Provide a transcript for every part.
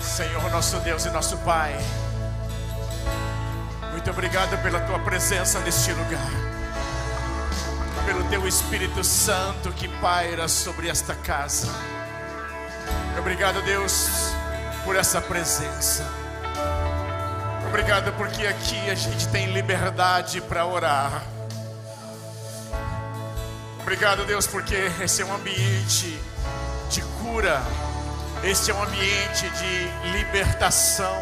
Senhor, nosso Deus e nosso Pai, muito obrigado pela Tua presença neste lugar, pelo Teu Espírito Santo que paira sobre esta casa. Obrigado, Deus, por essa presença. Obrigado porque aqui a gente tem liberdade para orar. Obrigado, Deus, porque esse é um ambiente de cura. Este é um ambiente de libertação.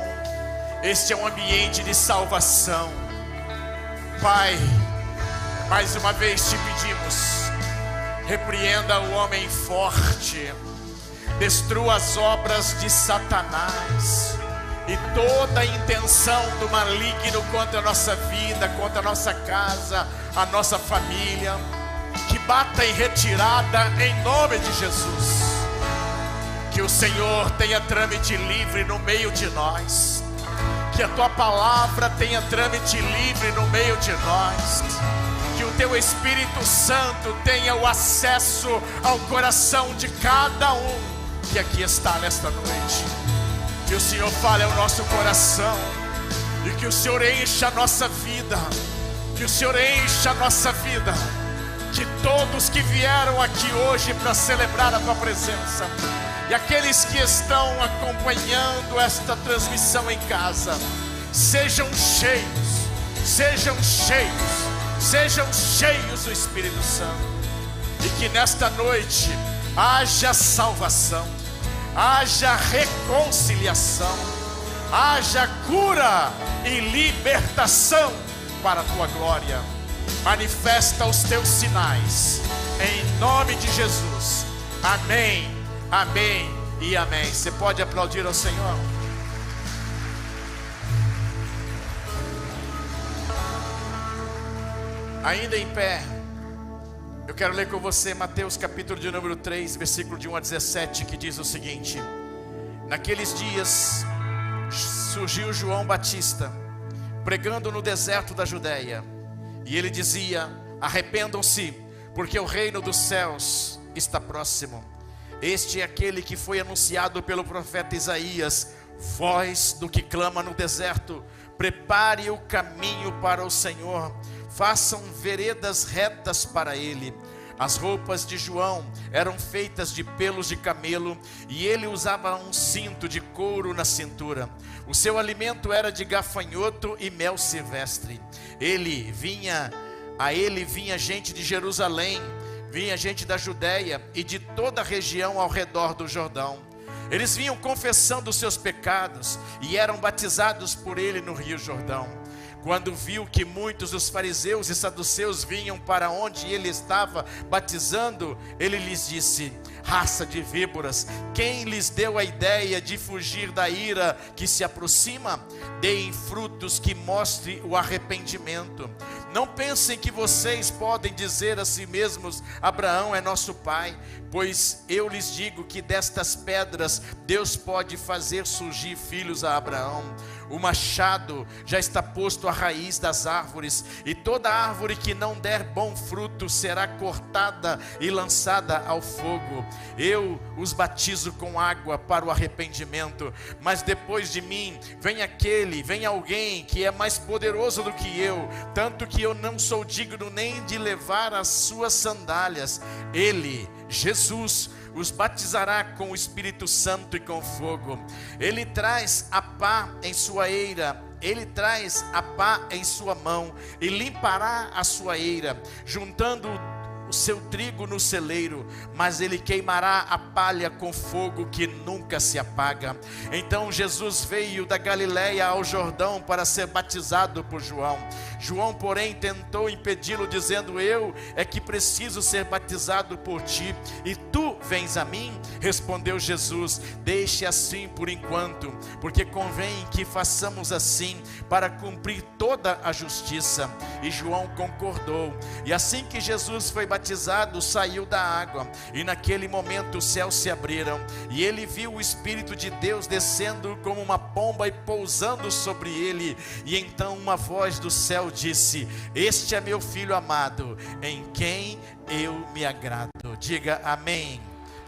Este é um ambiente de salvação. Pai, mais uma vez te pedimos, repreenda o homem forte, destrua as obras de Satanás e toda a intenção do maligno contra a nossa vida, contra a nossa casa, a nossa família, que bata em retirada em nome de Jesus. Que o Senhor tenha trâmite livre no meio de nós. Que a Tua palavra tenha trâmite livre no meio de nós. Que o Teu Espírito Santo tenha o acesso ao coração de cada um que aqui está nesta noite. Que o Senhor fale ao nosso coração. E que o Senhor encha a nossa vida. Que o Senhor encha a nossa vida. Que todos que vieram aqui hoje para celebrar a Tua presença, e aqueles que estão acompanhando esta transmissão em casa, sejam cheios, sejam cheios, sejam cheios do Espírito Santo. E que nesta noite haja salvação, haja reconciliação, haja cura e libertação para a Tua glória. Manifesta os Teus sinais, em nome de Jesus. Amém, amém e amém. Você pode aplaudir ao Senhor? Ainda em pé, eu quero ler com você Mateus capítulo de número 3, versículo de 1 a 17, que diz o seguinte: naqueles dias surgiu João Batista, pregando no deserto da Judeia, e ele dizia: arrependam-se, porque o reino dos céus está próximo. Este é aquele que foi anunciado pelo profeta Isaías: voz do que clama no deserto, prepare o caminho para o Senhor, façam veredas retas para ele. As roupas de João eram feitas de pelos de camelo, e ele usava um cinto de couro na cintura. O seu alimento era de gafanhoto e mel silvestre. A ele vinha gente de Jerusalém, vinha gente da Judeia e de toda a região ao redor do Jordão. Eles vinham confessando os seus pecados e eram batizados por ele no Rio Jordão. Quando viu que muitos dos fariseus e saduceus vinham para onde ele estava batizando, ele lhes disse: raça de víboras, quem lhes deu a ideia de fugir da ira que se aproxima? Deem frutos que mostrem o arrependimento. Não pensem que vocês podem dizer a si mesmos: Abraão é nosso pai, pois eu lhes digo que destas pedras Deus pode fazer surgir filhos a Abraão. O machado já está posto à raiz das árvores, e toda árvore que não der bom fruto será cortada e lançada ao fogo. Eu os batizo com água para o arrependimento, mas depois de mim vem alguém que é mais poderoso do que eu, tanto que eu não sou digno nem de levar as suas sandálias. Ele, Jesus, os batizará com o Espírito Santo e com fogo. Ele traz a pá em sua eira, ele traz a pá em sua mão e limpará a sua eira, juntando o seu trigo no celeiro, mas ele queimará a palha com fogo que nunca se apaga. Então Jesus veio da Galileia ao Jordão para ser batizado por João. João, porém, tentou impedi-lo, dizendo: eu é que preciso ser batizado por ti, e tu vens a mim? Respondeu Jesus: deixe assim por enquanto, porque convém que façamos assim para cumprir toda a justiça. E João concordou. E assim que Jesus foi batizado, saiu da água, e naquele momento os céus se abriram, e ele viu o Espírito de Deus descendo como uma pomba e pousando sobre ele. E então uma voz do céu disse: este é meu filho amado, em quem eu me agrado. Diga amém.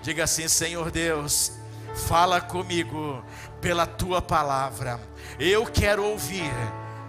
Diga assim: Senhor Deus, fala comigo pela tua palavra. Eu quero ouvir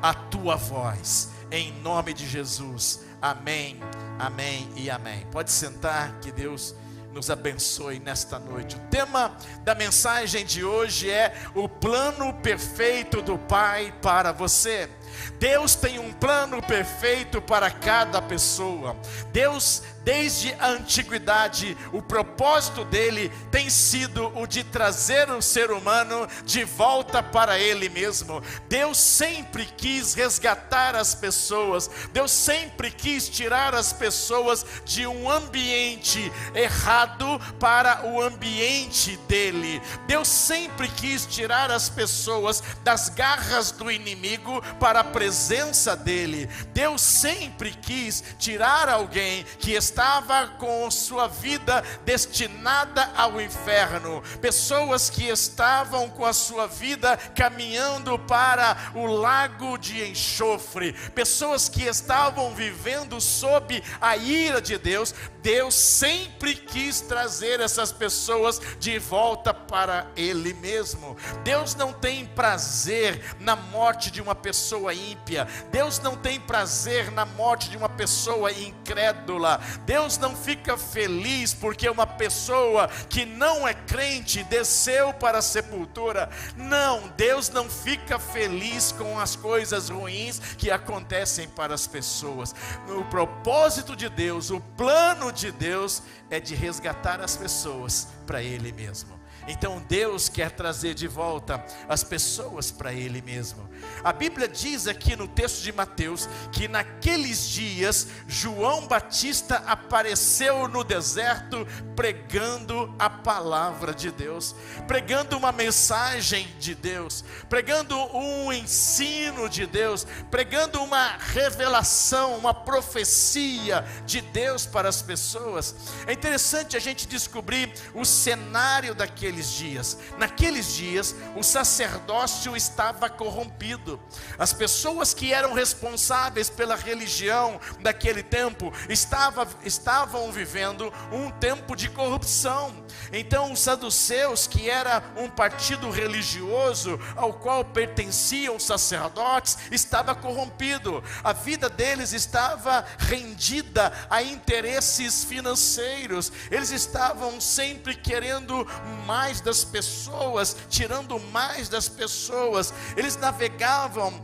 a tua voz, em nome de Jesus. Amém, amém e amém. Pode sentar, que Deus nos abençoe nesta noite. O tema da mensagem de hoje é o plano perfeito do Pai para você. Deus tem um plano perfeito para cada pessoa. Deus, desde a antiguidade, o propósito dele tem sido o de trazer o ser humano de volta para ele mesmo. Deus sempre quis resgatar as pessoas. Deus sempre quis tirar as pessoas de um ambiente errado para o ambiente dele. Deus sempre quis tirar as pessoas das garras do inimigo para a presença dele. Deus sempre quis tirar alguém que estava com sua vida destinada ao inferno, pessoas que estavam com a sua vida caminhando para o lago de enxofre, pessoas que estavam vivendo sob a ira de Deus. Deus sempre quis trazer essas pessoas de volta para ele mesmo. Deus não tem prazer na morte de uma pessoa ímpia. Deus não tem prazer na morte de uma pessoa incrédula. Deus não fica feliz porque uma pessoa que não é crente desceu para a sepultura. Não, Deus não fica feliz com as coisas ruins que acontecem para as pessoas. O propósito de Deus, o plano de Deus é de resgatar as pessoas para ele mesmo. Então Deus quer trazer de volta as pessoas para ele mesmo. A Bíblia diz aqui no texto de Mateus que naqueles dias João Batista apareceu no deserto pregando a palavra de Deus, pregando uma mensagem de Deus, pregando um ensino de Deus, pregando uma revelação, uma profecia de Deus para as pessoas. É interessante a gente descobrir o cenário daqueles dias. Naqueles dias, o sacerdócio estava corrompido. As pessoas que eram responsáveis pela religião daquele tempo estavam vivendo um tempo de corrupção. Então os saduceus, que era um partido religioso ao qual pertenciam os sacerdotes, estava corrompido. A vida deles estava rendida a interesses financeiros. Eles estavam sempre querendo mais das pessoas, tirando mais das pessoas. Eles navegavam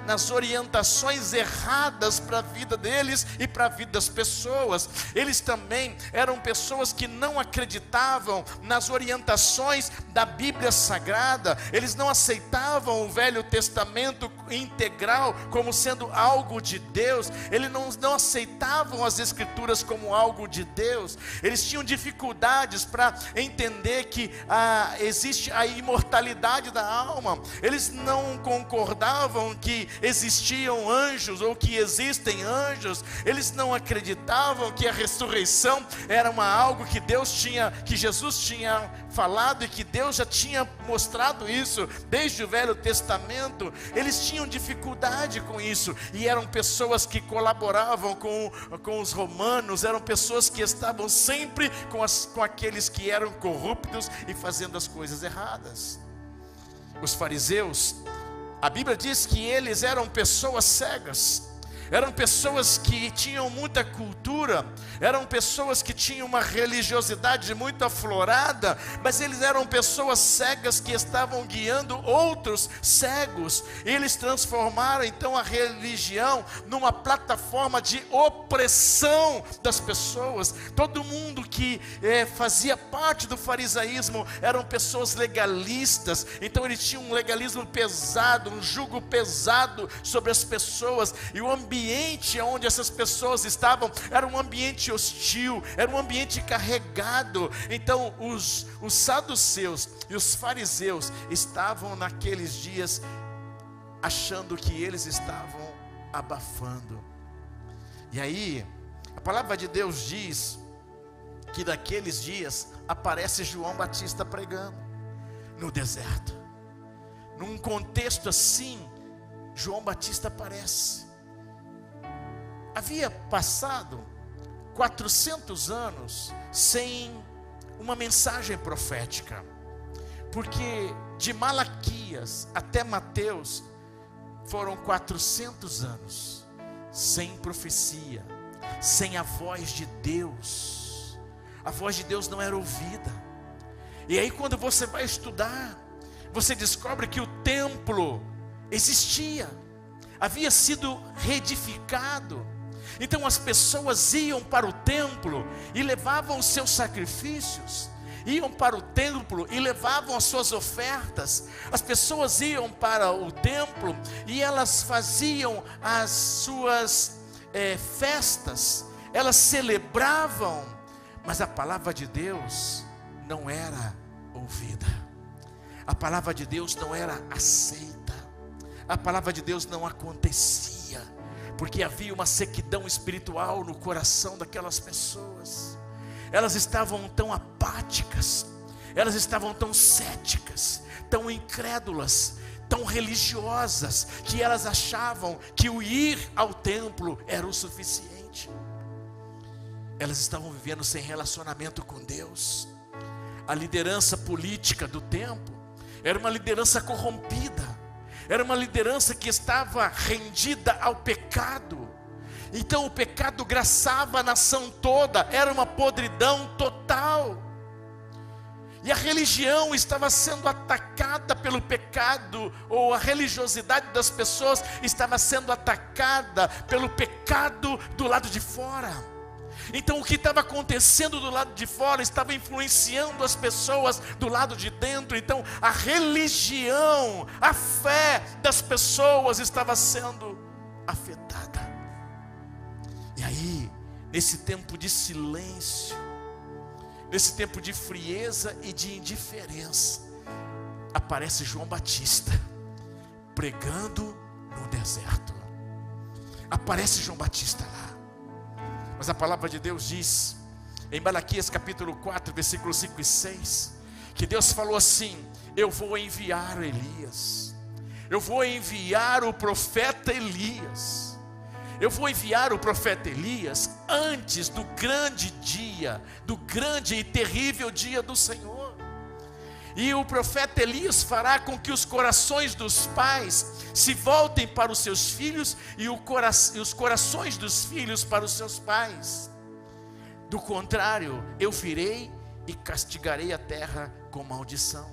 nas orientações erradas para a vida deles e para a vida das pessoas. Eles também eram pessoas que não acreditavam nas orientações da Bíblia Sagrada. Eles não aceitavam o Velho Testamento integral como sendo algo de Deus. Eles não aceitavam as Escrituras como algo de Deus. Eles tinham dificuldades para entender que existe a imortalidade da alma. Eles não concordavam que existiam anjos ou que existem anjos. Eles não acreditavam que a ressurreição era algo que que Jesus tinha falado e que Deus já tinha mostrado isso desde o Velho Testamento. Eles tinham dificuldade com isso e eram pessoas que colaboravam com os romanos, eram pessoas que estavam sempre com aqueles que eram corruptos e fazendo as coisas erradas. Os fariseus, a Bíblia diz que eles eram pessoas cegas. Eram pessoas que tinham muita cultura, eram pessoas que tinham uma religiosidade muito aflorada, mas eles eram pessoas cegas que estavam guiando outros cegos. Eles transformaram então a religião numa plataforma de opressão das pessoas. Todo mundo que fazia parte do farisaísmo eram pessoas legalistas. Então eles tinham um legalismo pesado, um jugo pesado sobre as pessoas, e o ambiente onde essas pessoas estavam era um ambiente hostil, era um ambiente carregado. Então os saduceus e os fariseus estavam naqueles dias achando que eles estavam abafando. E aí a palavra de Deus diz que naqueles dias aparece João Batista pregando no deserto. Num contexto assim, João Batista aparece. Havia passado 400 anos sem uma mensagem profética, porque de Malaquias até Mateus foram 400 anos sem profecia, sem a voz de Deus. A voz de Deus não era ouvida. E aí quando você vai estudar, você descobre que o templo existia, havia sido reedificado. Então as pessoas iam para o templo e levavam os seus sacrifícios, iam para o templo e levavam as suas ofertas. As pessoas iam para o templo e elas faziam as suas festas, elas celebravam, mas a palavra de Deus não era ouvida, a palavra de Deus não era aceita, a palavra de Deus não acontecia, porque havia uma sequidão espiritual no coração daquelas pessoas. Elas estavam tão apáticas, elas estavam tão céticas, tão incrédulas, tão religiosas, que elas achavam que o ir ao templo era o suficiente. Elas estavam vivendo sem relacionamento com Deus. A liderança política do tempo era uma liderança corrompida, era uma liderança que estava rendida ao pecado. Então o pecado graçava a nação toda, era uma podridão total. E a religião estava sendo atacada pelo pecado, ou a religiosidade das pessoas estava sendo atacada pelo pecado do lado de fora. Então o que estava acontecendo do lado de fora estava influenciando as pessoas do lado de dentro. Então a religião, a fé das pessoas estava sendo afetada. E aí, nesse tempo de silêncio, nesse tempo de frieza e de indiferença, aparece João Batista pregando no deserto. Aparece João Batista lá. Mas a palavra de Deus diz, em Malaquias capítulo 4, versículos 5 e 6, que Deus falou assim: eu vou enviar Elias, eu vou enviar o profeta Elias, eu vou enviar o profeta Elias antes do grande dia, do grande e terrível dia do Senhor. E o profeta Elias fará com que os corações dos pais se voltem para os seus filhos e os corações dos filhos para os seus pais. Do contrário, eu virei e castigarei a terra com maldição.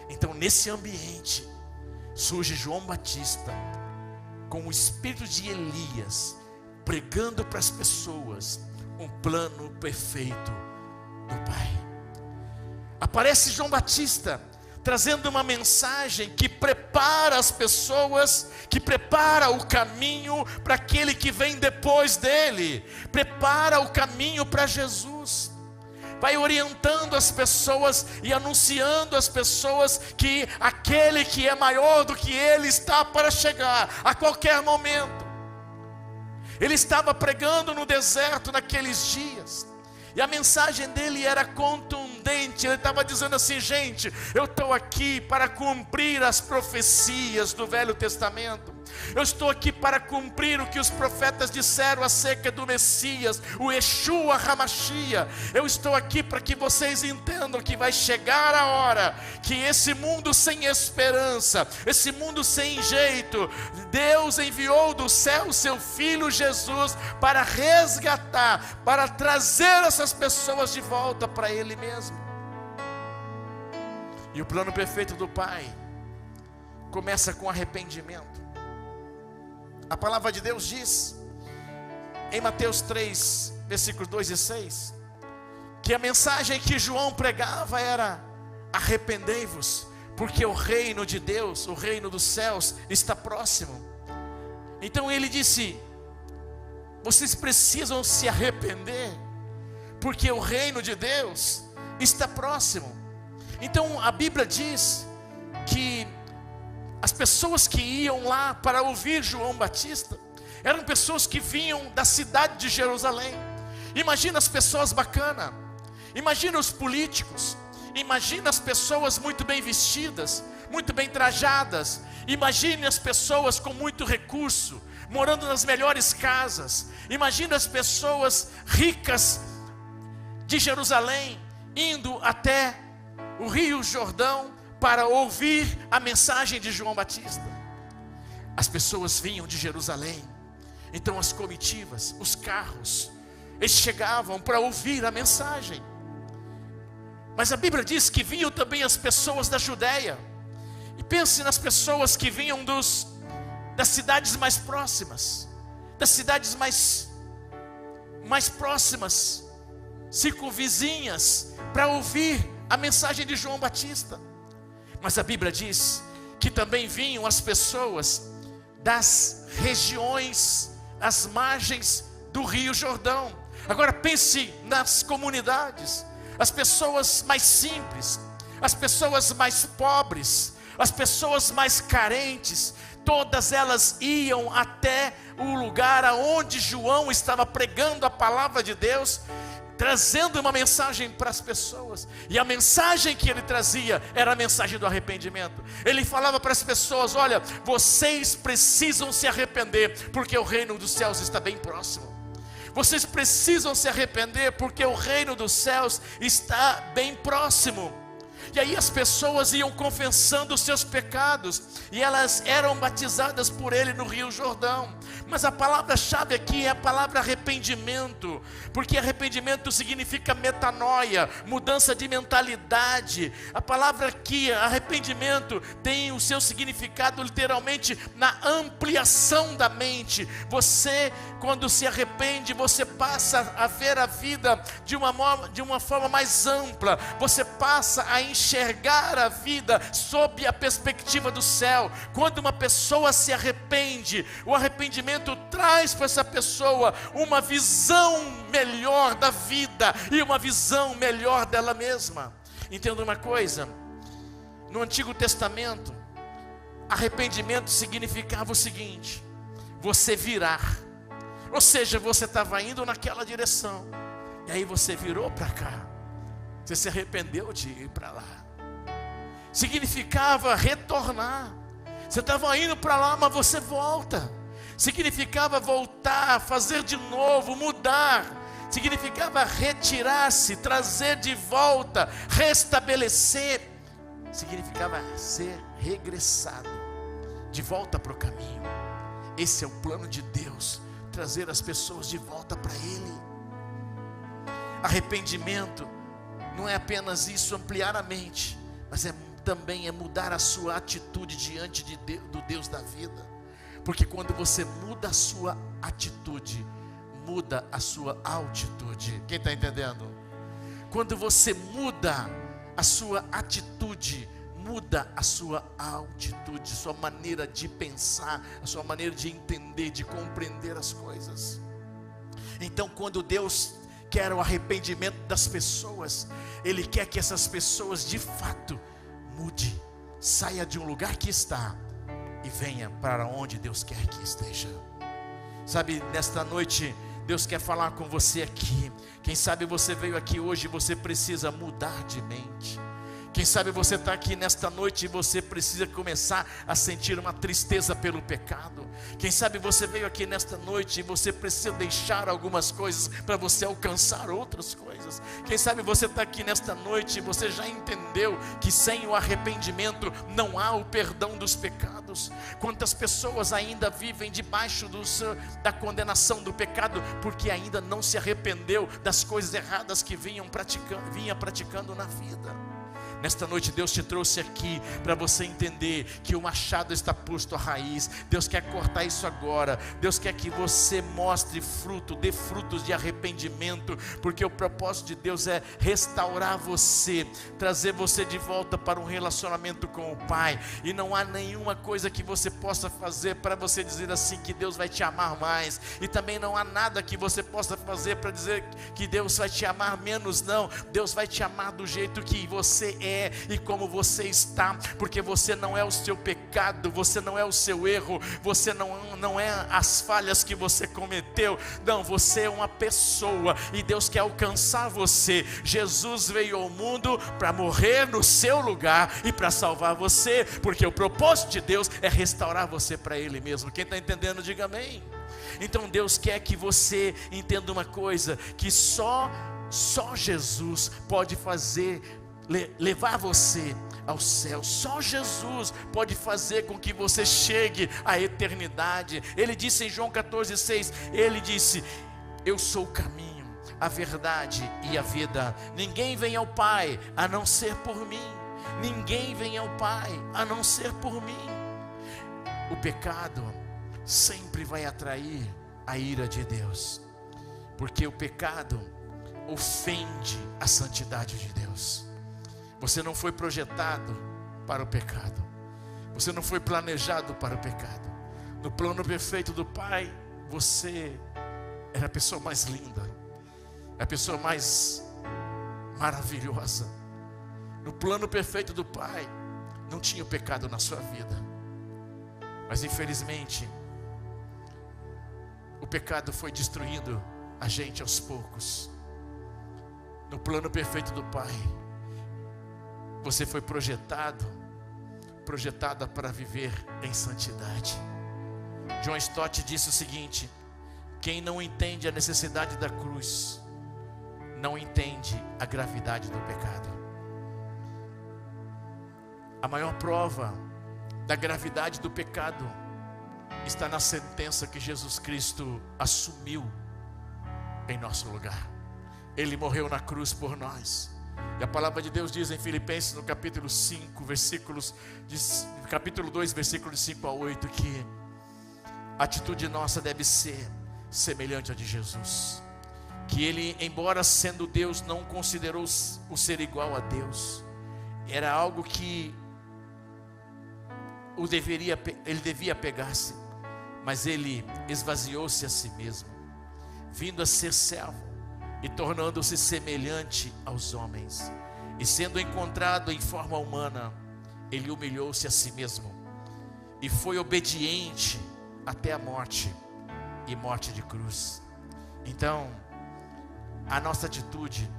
Então, nesse ambiente, surge João Batista, com o espírito de Elias, pregando para as pessoas um plano perfeito do Pai. Aparece João Batista, trazendo uma mensagem que prepara as pessoas, que prepara o caminho para aquele que vem depois dele, prepara o caminho para Jesus. Vai orientando as pessoas e anunciando às pessoas que aquele que é maior do que ele está para chegar a qualquer momento. Ele estava pregando no deserto naqueles dias, e a mensagem dele era contundente. Ele estava dizendo assim: gente, eu estou aqui para cumprir as profecias do Velho Testamento. Eu estou aqui para cumprir o que os profetas disseram acerca do Messias, o Yeshua HaMashiach. Eu estou aqui para que vocês entendam que vai chegar a hora que esse mundo sem esperança, esse mundo sem jeito, Deus enviou do céu o seu Filho Jesus para resgatar, para trazer essas pessoas de volta para Ele mesmo. E o plano perfeito do Pai começa com arrependimento. A palavra de Deus diz, em Mateus 3, versículos 2 e 6, que a mensagem que João pregava era: arrependei-vos, porque o reino de Deus, o reino dos céus está próximo. Então ele disse: vocês precisam se arrepender, porque o reino de Deus está próximo. Então a Bíblia diz que as pessoas que iam lá para ouvir João Batista eram pessoas que vinham da cidade de Jerusalém. Imagina as pessoas bacanas, imagina os políticos, imagina as pessoas muito bem vestidas, muito bem trajadas, imagine as pessoas com muito recurso, morando nas melhores casas, imagina as pessoas ricas de Jerusalém, indo até o Rio Jordão para ouvir a mensagem de João Batista. As pessoas vinham de Jerusalém, então as comitivas, os carros, eles chegavam para ouvir a mensagem. Mas a Bíblia diz que vinham também as pessoas da Judéia. E pense nas pessoas que vinham das cidades mais próximas, das cidades mais próximas, circunvizinhas, para ouvir a mensagem de João Batista. Mas a Bíblia diz que também vinham as pessoas das regiões, as margens do Rio Jordão. Agora pense nas comunidades, as pessoas mais simples, as pessoas mais pobres, as pessoas mais carentes, todas elas iam até o lugar aonde João estava pregando a palavra de Deus, trazendo uma mensagem para as pessoas. E a mensagem que ele trazia era a mensagem do arrependimento. Ele falava para as pessoas: olha, vocês precisam se arrepender, porque o reino dos céus está bem próximo. Vocês precisam se arrepender, porque o reino dos céus está bem próximo. E aí as pessoas iam confessando os seus pecados, e elas eram batizadas por ele no Rio Jordão. Mas a palavra-chave aqui é a palavra arrependimento, porque arrependimento significa metanoia, mudança de mentalidade. A palavra aqui, arrependimento, tem o seu significado literalmente na ampliação da mente. Você, quando se arrepende, você passa a ver a vida de uma forma mais ampla. Você passa a enxergar a vida sob a perspectiva do céu. Quando uma pessoa se arrepende, o arrependimento traz para essa pessoa uma visão melhor da vida e uma visão melhor dela mesma. Entenda uma coisa: no Antigo Testamento, arrependimento significava o seguinte: você virar. Ou seja, você estava indo naquela direção, e aí você virou para cá. Você se arrependeu de ir para lá. Significava retornar. Você estava indo para lá, mas você volta. Significava voltar, fazer de novo, mudar. Significava retirar-se, trazer de volta, restabelecer. Significava ser regressado, de volta para o caminho. Esse é o plano de Deus, trazer as pessoas de volta para Ele. Arrependimento não é apenas isso, ampliar a mente, mas também é mudar a sua atitude diante do Deus da vida. Porque quando você muda a sua atitude, muda a sua altitude. Quem está entendendo? Quando você muda a sua atitude, muda a sua altitude, sua maneira de pensar, a sua maneira de entender, de compreender as coisas. Então, quando Deus quer o arrependimento das pessoas, Ele quer que essas pessoas de fato mude, saia de um lugar que está e venha para onde Deus quer que esteja. Sabe, nesta noite Deus quer falar com você aqui. Quem sabe você veio aqui hoje e você precisa mudar de mente. Quem sabe você está aqui nesta noite e você precisa começar a sentir uma tristeza pelo pecado. Quem sabe você veio aqui nesta noite e você precisa deixar algumas coisas para você alcançar outras coisas. Quem sabe você está aqui nesta noite e você já entendeu que sem o arrependimento não há o perdão dos pecados. Quantas pessoas ainda vivem debaixo da condenação do pecado, porque ainda não se arrependeu das coisas erradas que vinha praticando na vida. Nesta noite Deus te trouxe aqui para você entender que o machado está posto à raiz. Deus quer cortar isso agora. Deus quer que você mostre fruto, dê frutos de arrependimento, porque o propósito de Deus é restaurar você, trazer você de volta para um relacionamento com o Pai. E não há nenhuma coisa que você possa fazer para você dizer assim que Deus vai te amar mais, e também não há nada que você possa fazer para dizer que Deus vai te amar menos. Não, Deus vai te amar do jeito que você é e como você está, porque você não é o seu pecado, você não é o seu erro, você não é as falhas que você cometeu. Não, você é uma pessoa e Deus quer alcançar você. Jesus veio ao mundo para morrer no seu lugar e para salvar você, porque o propósito de Deus é restaurar você para Ele mesmo. Quem está entendendo, diga amém. Então Deus quer que você entenda uma coisa, que só Só Jesus pode levar você ao céu. Só Jesus pode fazer com que você chegue à eternidade. Ele disse em João 14,6, ele disse: eu sou o caminho, a verdade e a vida. Ninguém vem ao Pai a não ser por mim. Ninguém vem ao Pai a não ser por mim. O pecado sempre vai atrair a ira de Deus, porque o pecado ofende a santidade de Deus. Você não foi projetado para o pecado. Você não foi planejado para o pecado. No plano perfeito do Pai, você era a pessoa mais linda, a pessoa mais maravilhosa. No plano perfeito do Pai, não tinha o pecado na sua vida. Mas infelizmente, o pecado foi destruindo a gente aos poucos. No plano perfeito do Pai, você foi projetada para viver em santidade. John Stott disse o seguinte: quem não entende a necessidade da cruz, não entende a gravidade do pecado. A maior prova da gravidade do pecado está na sentença que Jesus Cristo assumiu em nosso lugar. Ele morreu na cruz por nós. E a palavra de Deus diz em Filipenses, no capítulo 5, capítulo 2, versículos 5 a 8, que a atitude nossa deve ser semelhante à de Jesus. Que ele, embora sendo Deus, não considerou o ser igual a Deus. Era algo que ele devia pegar-se, mas ele esvaziou-se a si mesmo, vindo a ser servo e tornando-se semelhante aos homens, e sendo encontrado em forma humana, ele humilhou-se a si mesmo e foi obediente até a morte, e morte de cruz. Então, a nossa atitude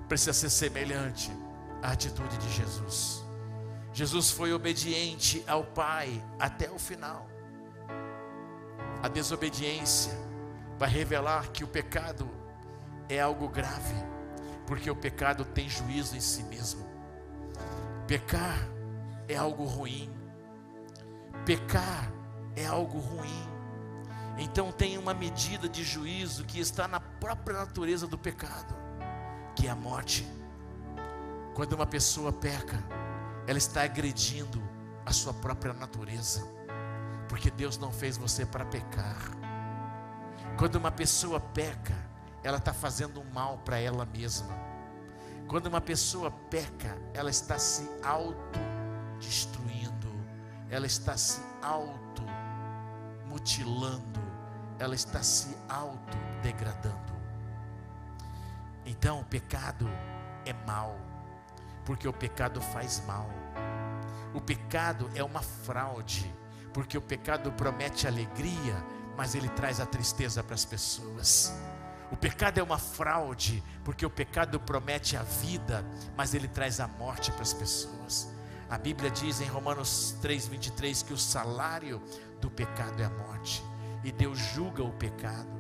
precisa ser semelhante à atitude de Jesus. Jesus foi obediente ao Pai até o final. A desobediência vai revelar que o pecado é algo grave, porque o pecado tem juízo em si mesmo. Pecar é algo ruim. Pecar é algo ruim. Então tem uma medida de juízo que está na própria natureza do pecado, que é a morte. Quando uma pessoa peca, ela está agredindo a sua própria natureza, porque Deus não fez você para pecar. Quando uma pessoa peca, ela está fazendo um mal para ela mesma. Quando uma pessoa peca, ela está se autodestruindo, ela está se automutilando, ela está se autodegradando. Então o pecado é mal, porque o pecado faz mal. O pecado é uma fraude, porque o pecado promete alegria, mas ele traz a tristeza para as pessoas. O pecado é uma fraude, porque o pecado promete a vida, mas ele traz a morte para as pessoas. A Bíblia diz em Romanos 3:23 que o salário do pecado é a morte, e Deus julga o pecado.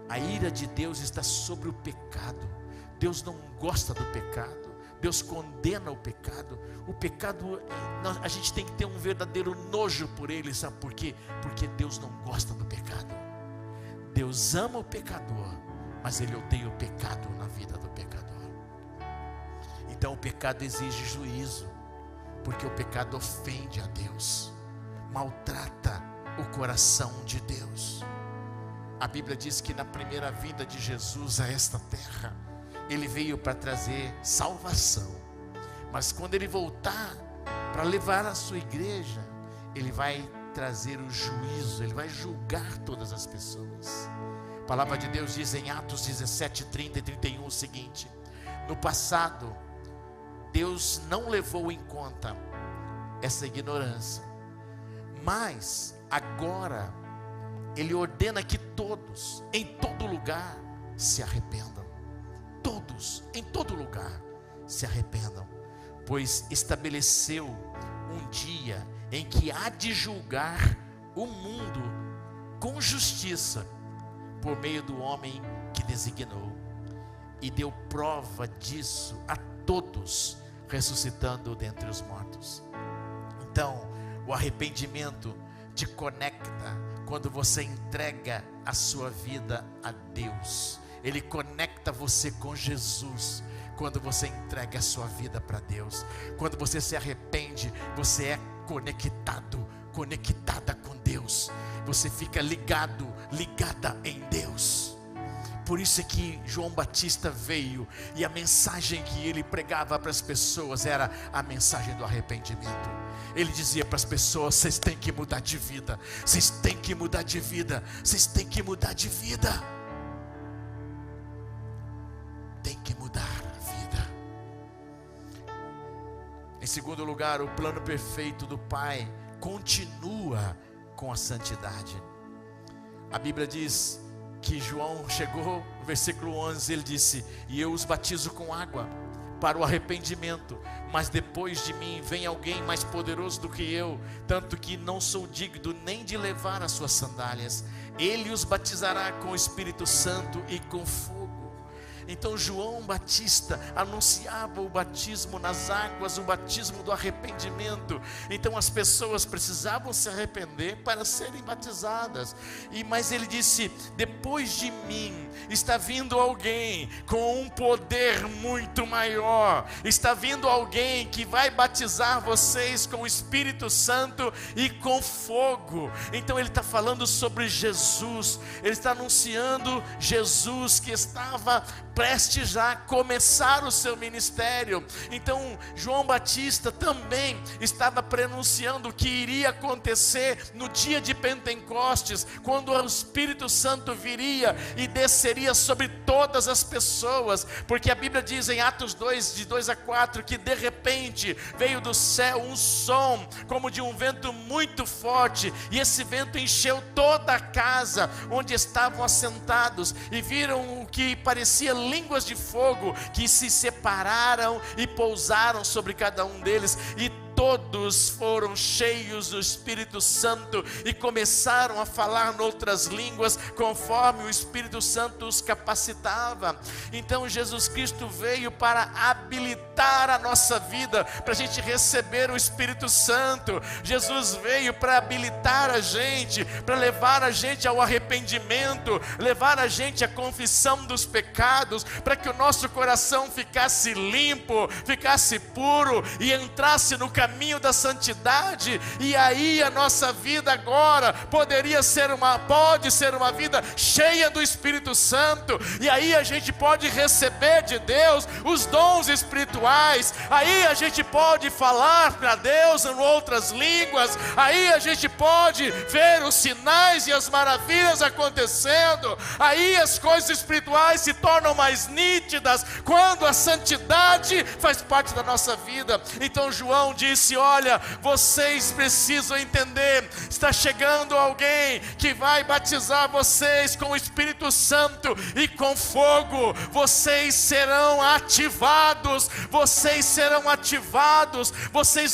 A ira de Deus está sobre o pecado. Deus não gosta do pecado. Deus condena o pecado. O pecado, a gente tem que ter um verdadeiro nojo por ele. Sabe por quê? Porque Deus não gosta do pecado. Deus ama o pecador, mas Ele odeia o pecado na vida do pecador. Então o pecado exige juízo, porque o pecado ofende a Deus, maltrata o coração de Deus. A Bíblia diz que na primeira vinda de Jesus a esta terra, Ele veio para trazer salvação, mas quando Ele voltar para levar a sua igreja, Ele vai trazer o juízo, Ele vai julgar todas as pessoas. A palavra de Deus diz em Atos 17, 30 e 31 o seguinte: no passado, Deus não levou em conta essa ignorância, mas agora Ele ordena que todos, em todo lugar, se arrependam. Todos, em todo lugar, se arrependam, pois estabeleceu um dia em que há de julgar o mundo com justiça, por meio do homem que designou. e deu prova disso a todos, ressuscitando dentre os mortos. Então, o arrependimento te conecta quando você entrega a sua vida a Deus. Ele conecta você com Jesus quando você entrega a sua vida para Deus. Quando você se arrepende, você é conectada com Deus. Você fica ligada em Deus. Por isso é que João Batista veio, e a mensagem que ele pregava para as pessoas era a mensagem do arrependimento. Ele dizia para as pessoas: vocês têm que mudar de vida, vocês têm que mudar de vida, vocês têm que mudar de vida. Tem que mudar a vida. Em segundo lugar, o plano perfeito do Pai continua com a santidade. A Bíblia diz que João chegou, no versículo 11, ele disse: e eu os batizo com água para o arrependimento, mas depois de mim vem alguém mais poderoso do que eu, tanto que não sou digno nem de levar as suas sandálias. Ele os batizará com o Espírito Santo e com fogo. Então João Batista anunciava o batismo nas águas, o batismo do arrependimento. Então as pessoas precisavam se arrepender para serem batizadas. Mas ele disse: depois de mim está vindo alguém com um poder muito maior. Está vindo alguém que vai batizar vocês com o Espírito Santo e com fogo. Então ele está falando sobre Jesus. Ele está anunciando Jesus, que estava prestes a começar o seu ministério. Então João Batista também estava prenunciando o que iria acontecer no dia de Pentecostes, quando o Espírito Santo viria e desceria sobre todas as pessoas. Porque a Bíblia diz em Atos 2, de 2 a 4, que de repente veio do céu um som como de um vento muito forte, e esse vento encheu toda a casa onde estavam assentados, e viram o que parecia línguas de fogo que se separaram e pousaram sobre cada um deles, e todos foram cheios do Espírito Santo e começaram a falar noutras línguas, conforme o Espírito Santo os capacitava. Então Jesus Cristo veio para habilitar a nossa vida, para a gente receber o Espírito Santo. Jesus veio para habilitar a gente, para levar a gente ao arrependimento, levar a gente à confissão dos pecados, para que o nosso coração ficasse limpo, ficasse puro e entrasse no caminho da santidade. E aí a nossa vida agora pode ser uma vida cheia do Espírito Santo, e aí a gente pode receber de Deus os dons espirituais, aí a gente pode falar para Deus em outras línguas, aí a gente pode ver os sinais e as maravilhas acontecendo, aí as coisas espirituais se tornam mais nítidas quando a santidade faz parte da nossa vida. Então João disse: olha, vocês precisam entender, está chegando alguém que vai batizar vocês com o Espírito Santo e com fogo. Vocês serão ativados, vocês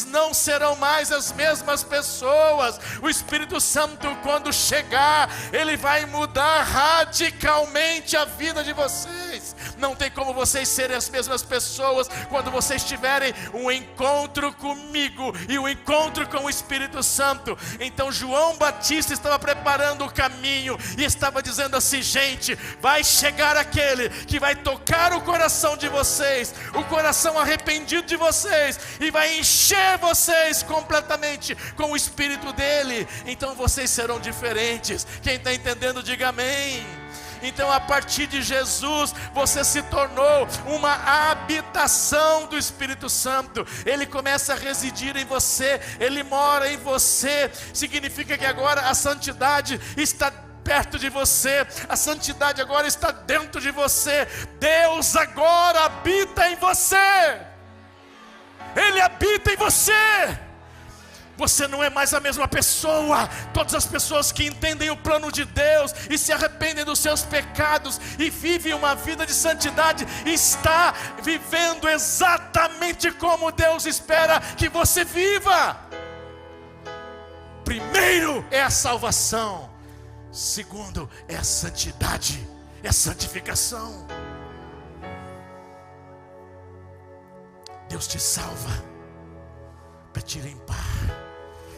não serão mais as mesmas pessoas. O Espírito Santo, quando chegar, ele vai mudar radicalmente a vida de vocês. Não tem como vocês serem as mesmas pessoas quando vocês tiverem um encontro comigo e um encontro com o Espírito Santo. Então João Batista estava preparando o caminho e estava dizendo assim: gente, vai chegar aquele que vai tocar o coração de vocês, o coração arrependido de vocês, e vai encher vocês completamente com o Espírito dele. Então vocês serão diferentes. Quem está entendendo, diga amém. Então a partir de Jesus, você se tornou uma habitação do Espírito Santo. Ele começa a residir em você, ele mora em você. Significa que agora a santidade está perto de você, a santidade agora está dentro de você. Deus agora habita em você, ele habita em você. Você não é mais a mesma pessoa. Todas as pessoas que entendem o plano de Deus e se arrependem dos seus pecados e vivem uma vida de santidade, está vivendo exatamente como Deus espera que você viva. Primeiro é a salvação, segundo é a santidade, é a santificação. Deus te salva para te limpar,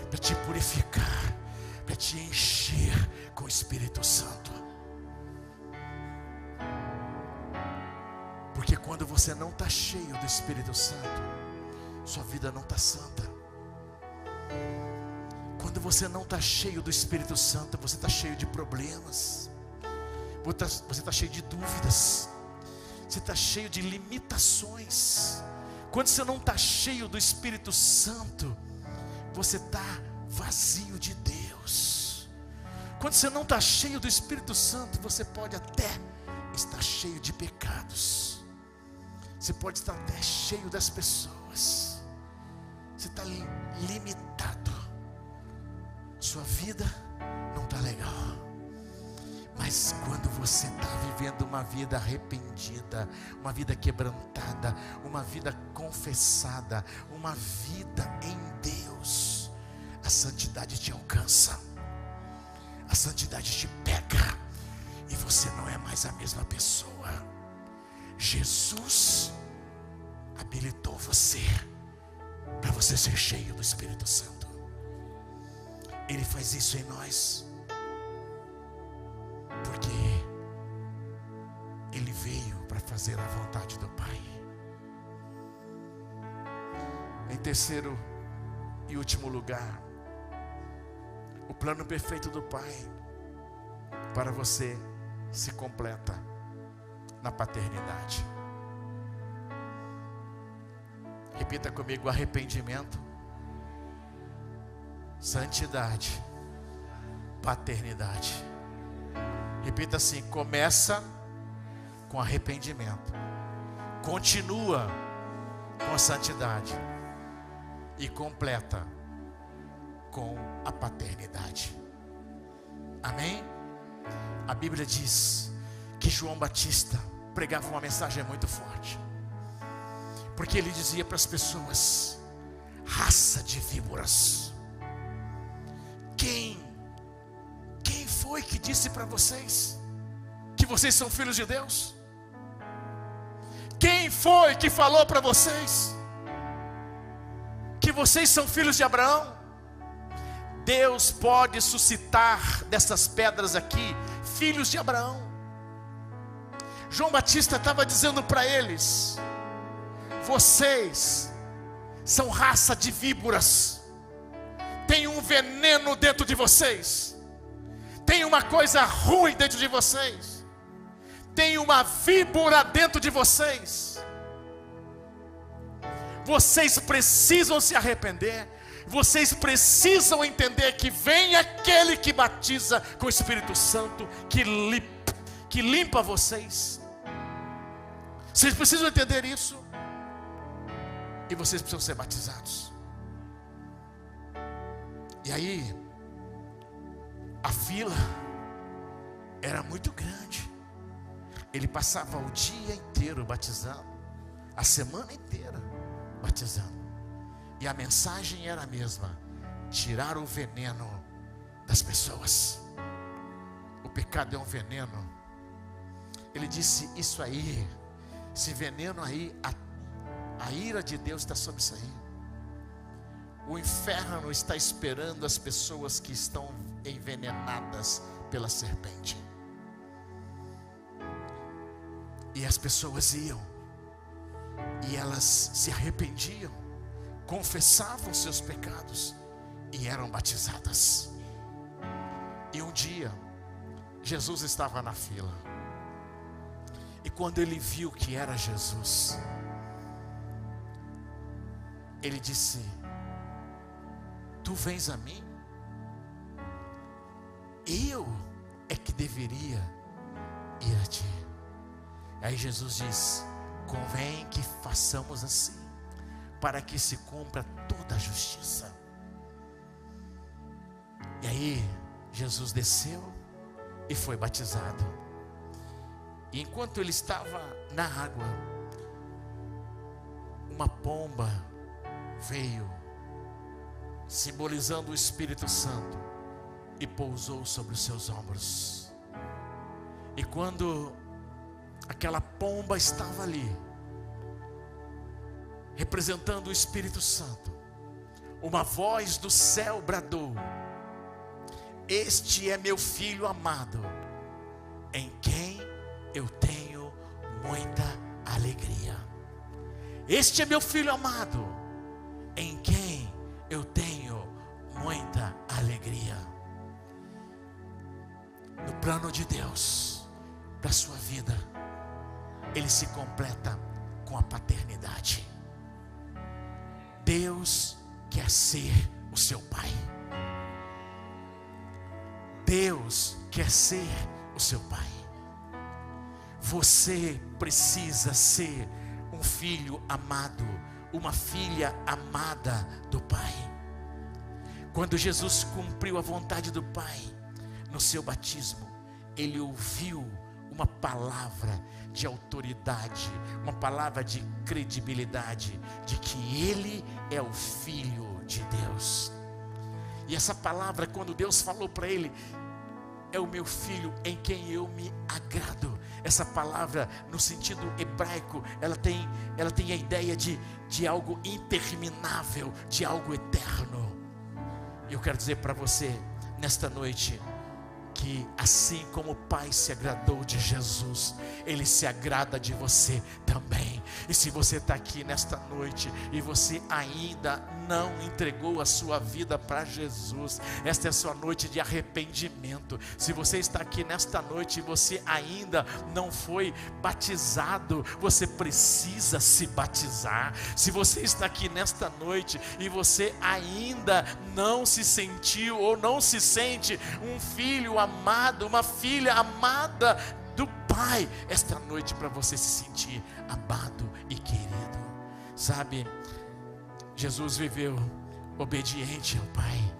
para te purificar, para te encher com o Espírito Santo. Porque quando você não está cheio do Espírito Santo, sua vida não está santa. Quando você não está cheio do Espírito Santo, você está cheio de problemas, você está cheio de dúvidas, você está cheio de limitações. Quando você não está cheio do Espírito Santo, você está vazio de Deus. Quando você não está cheio do Espírito Santo, você pode até estar cheio de pecados, você pode estar até cheio das pessoas, você está limitado, sua vida não está legal. Mas quando você está vivendo uma vida arrependida, uma vida quebrantada, uma vida confessada, uma vida em Deus, a santidade te alcança, a santidade te pega, e você não é mais a mesma pessoa. Jesus habilitou você para você ser cheio do Espírito Santo. Ele faz isso em nós, porque Ele veio para fazer a vontade do Pai. Em terceiro e último lugar, o plano perfeito do Pai para você se completa na paternidade. Repita comigo: arrependimento, santidade, paternidade. Repita assim: começa com arrependimento, continua com a santidade e completa com a paternidade. Amém? A Bíblia diz que João Batista pregava uma mensagem muito forte, porque ele dizia para as pessoas: raça de víboras, quem foi que disse para vocês que vocês são filhos de Deus? Quem foi que falou para vocês que vocês são filhos de Abraão? Deus pode suscitar dessas pedras aqui filhos de Abraão. João Batista estava dizendo para eles: vocês são raça de víboras, tem um veneno dentro de vocês, tem uma coisa ruim dentro de vocês, tem uma víbora dentro de vocês. Vocês precisam se arrepender, vocês precisam entender que vem aquele que batiza com o Espírito Santo, que limpa vocês. Vocês precisam entender isso, e vocês precisam ser batizados. E aí, a fila era muito grande. Ele passava o dia inteiro batizando, a semana inteira batizando, e a mensagem era a mesma: tirar o veneno das pessoas. O pecado é um veneno. Ele disse: isso aí, esse veneno aí, a ira de Deus está sobre isso aí. O inferno está esperando as pessoas que estão envenenadas pela serpente. E as pessoas iam, e elas se arrependiam, confessavam seus pecados e eram batizadas. E um dia, Jesus estava na fila, e quando ele viu que era Jesus, ele disse: tu vens a mim? Eu é que deveria ir a ti. Aí Jesus diz: convém que façamos assim, para que se cumpra toda a justiça. E aí Jesus desceu e foi batizado. E enquanto ele estava na água, uma pomba veio, simbolizando o Espírito Santo, e pousou sobre os seus ombros. E quando aquela pomba estava ali, representando o Espírito Santo, uma voz do céu bradou: este é meu filho amado, em quem eu tenho muita alegria. Este é meu filho amado, em quem eu tenho muita alegria. No plano de Deus para a sua vida, ele se completa com a paternidade. Deus quer ser o seu pai. Deus quer ser o seu pai. Você precisa ser um filho amado, uma filha amada do Pai. Quando Jesus cumpriu a vontade do Pai no seu batismo, ele ouviu uma palavra de autoridade, uma palavra de credibilidade, de que ele é o Filho de Deus. E essa palavra, quando Deus falou para ele: é o meu filho em quem eu me agrado. Essa palavra, no sentido hebraico, ela tem a ideia de algo interminável, de algo eterno. E eu quero dizer para você, nesta noite, que assim como o Pai se agradou de Jesus, Ele se agrada de você também. E se você está aqui nesta noite e você ainda não entregou a sua vida para Jesus, esta é a sua noite de arrependimento. Se você está aqui nesta noite e você ainda não foi batizado, você precisa se batizar. Se você está aqui nesta noite e você ainda não se sentiu ou não se sente um filho amado, uma filha amada do Pai, esta noite para você se sentir amado e querido. Sabe, Jesus viveu obediente ao Pai,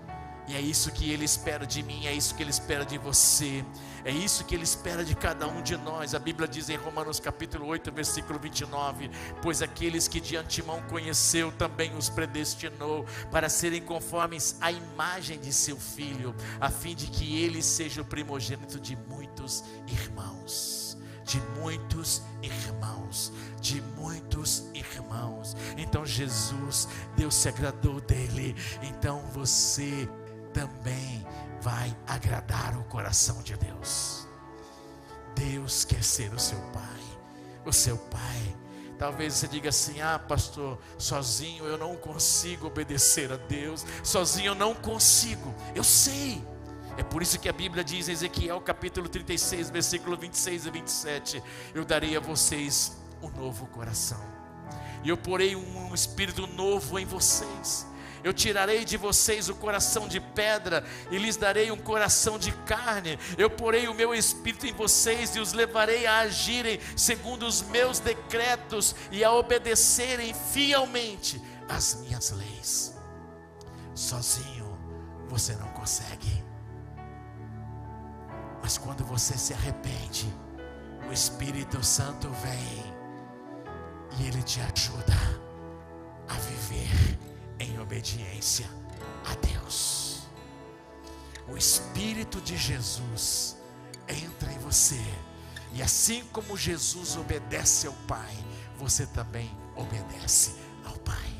e é isso que Ele espera de mim, é isso que Ele espera de você, é isso que Ele espera de cada um de nós. A Bíblia diz em Romanos capítulo 8, versículo 29, pois aqueles que de antemão conheceu, também os predestinou para serem conformes à imagem de seu Filho, a fim de que Ele seja o primogênito de muitos irmãos. De muitos irmãos, de muitos irmãos. Então Jesus, Deus se agradou dele, então você também vai agradar o coração de Deus. Deus quer ser o seu Pai, o seu Pai. Talvez você diga assim: ah, pastor, sozinho eu não consigo obedecer a Deus, sozinho eu não consigo. Eu sei. É por isso que a Bíblia diz em Ezequiel capítulo 36, versículo 26 e 27, eu darei a vocês um novo coração, e eu porei um espírito novo em vocês. Eu tirarei de vocês o coração de pedra e lhes darei um coração de carne. Eu porei o meu espírito em vocês e os levarei a agirem segundo os meus decretos e a obedecerem fielmente as minhas leis. Sozinho você não consegue. Mas quando você se arrepende, o Espírito Santo vem e ele te ajuda a viver em obediência a Deus. O Espírito de Jesus entra em você, e assim como Jesus obedece ao Pai, você também obedece ao Pai.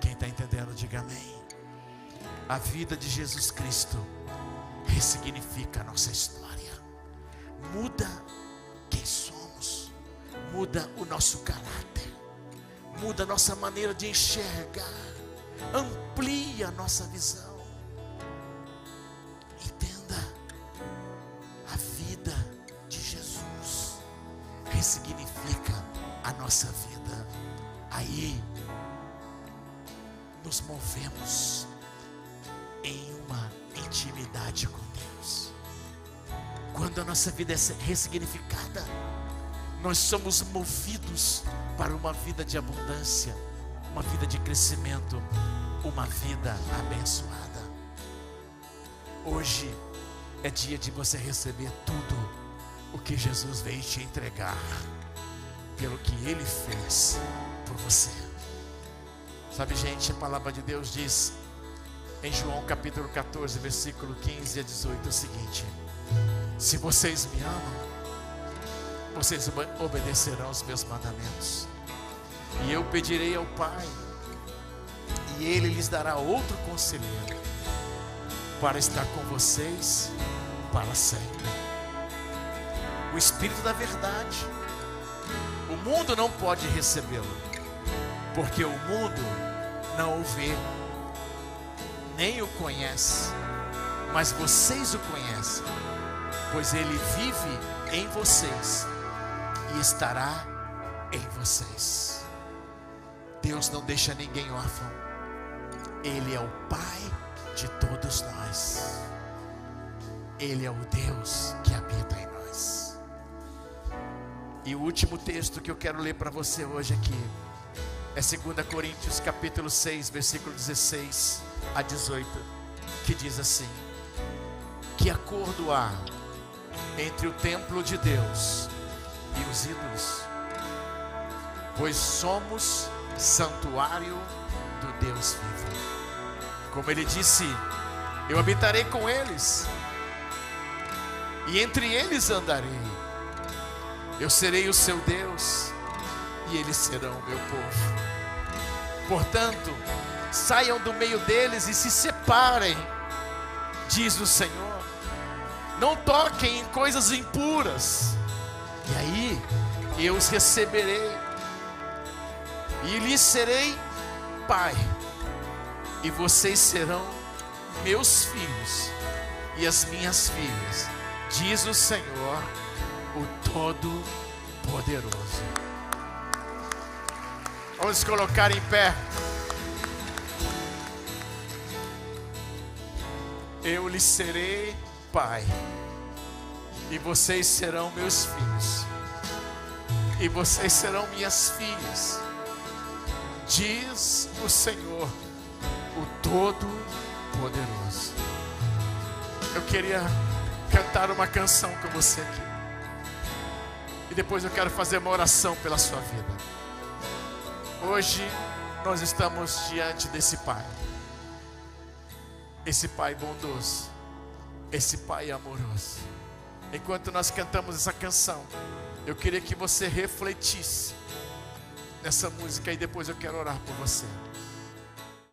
Quem está entendendo, diga amém. A vida de Jesus Cristo ressignifica a nossa história, muda quem somos, muda o nosso caráter, muda a nossa maneira de enxergar, amplia a nossa visão. Entenda, a vida de Jesus ressignifica a nossa vida. Aí nos movemos em uma intimidade com Deus. Quando a nossa vida é ressignificada, nós somos movidos para uma vida de abundância, uma vida de crescimento, uma vida abençoada. Hoje é dia de você receber tudo o que Jesus veio te entregar, pelo que Ele fez por você. Sabe, gente, a palavra de Deus diz em João capítulo 14, versículo 15 a 18 o seguinte: se vocês me amam, vocês obedecerão os meus mandamentos. E eu pedirei ao Pai, e Ele lhes dará outro conselheiro, para estar com vocês para sempre. O Espírito da verdade. O mundo não pode recebê-lo, porque o mundo não o vê, nem o conhece. Mas vocês o conhecem, pois Ele vive em vocês e estará em vocês. Deus não deixa ninguém órfão. Ele é o Pai de todos nós. Ele é o Deus que habita em nós. E o último texto que eu quero ler para você hoje aqui é 2 Coríntios capítulo 6, versículo 16 a 18, que diz assim: que acordo há entre o templo de Deus e os ídolos? Pois somos santuário do Deus vivo. Como Ele disse: eu habitarei com eles, e entre eles andarei. Eu serei o seu Deus, e eles serão o meu povo. Portanto, saiam do meio deles e se separem, diz o Senhor. Não toquem em coisas impuras, e aí eu os receberei, e lhes serei pai, e vocês serão meus filhos e as minhas filhas, diz o Senhor, o Todo-Poderoso. Vamos colocar em pé. Eu lhes serei pai, e vocês serão meus filhos, e vocês serão minhas filhas, diz o Senhor, o Todo-Poderoso. Eu queria cantar uma canção com você aqui, e depois eu quero fazer uma oração pela sua vida. Hoje nós estamos diante desse Pai, esse Pai bondoso, esse Pai amoroso. Enquanto nós cantamos essa canção, eu queria que você refletisse nessa música, e depois eu quero orar por você.